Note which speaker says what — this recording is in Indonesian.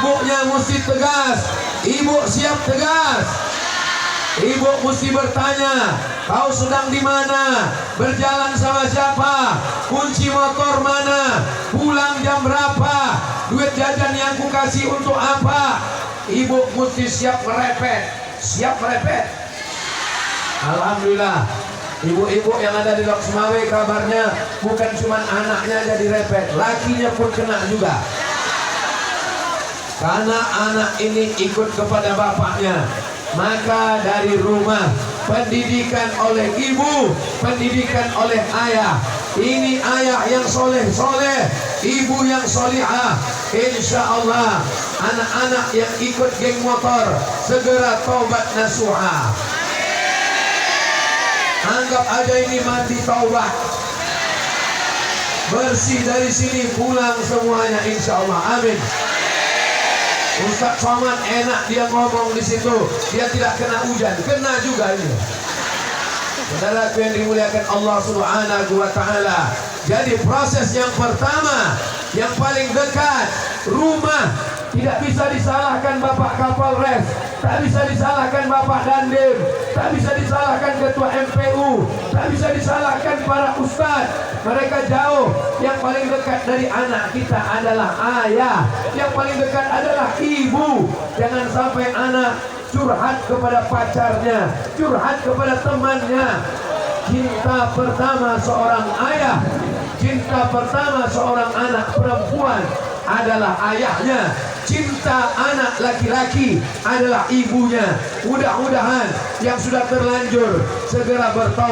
Speaker 1: Ibunya mesti tegas. Ibu siap tegas. Ibu mesti bertanya, kau sedang di mana? Berjalan sama siapa? Kunci motor mana? Pulang jam berapa? Duit jajan yang ku kasih untuk apa? Ibu mesti siap merepet. Siap merepet. Alhamdulillah, ibu-ibu yang ada di Lok Sumawe kabarnya bukan cuma anaknya jadi repet, lakinya pun kena juga. Karena anak ini ikut kepada bapaknya. Maka dari rumah, pendidikan oleh ibu, pendidikan oleh ayah. Ini ayah yang soleh-soleh, ibu yang solihah. Insya Allah anak-anak yang ikut geng motor segera taubat nasuha. Anggap aja ini mati taubat, bersih dari sini, pulang semuanya insya Allah. Amin. Ustaz Somad enak dia ngomong di situ, dia tidak kena hujan, kena juga ini. Saudara yang dimuliakan Allah Subhanahu wa taala. Jadi proses yang pertama, yang paling dekat, rumah. Tidak bisa disalahkan Bapak Kapolres, tak bisa disalahkan Bapak Dandim, tak bisa disalahkan Ketua MPU, tak bisa disalahkan para ustadz. Mereka jauh. Yang paling dekat dari anak kita adalah ayah. Yang paling dekat adalah ibu. Jangan sampai anak curhat kepada pacarnya, curhat kepada temannya. Cinta pertama seorang ayah, cinta pertama seorang anak perempuan adalah ayahnya. Cinta anak laki-laki adalah ibunya. Mudah-mudahan yang sudah terlanjur segera bertaubat.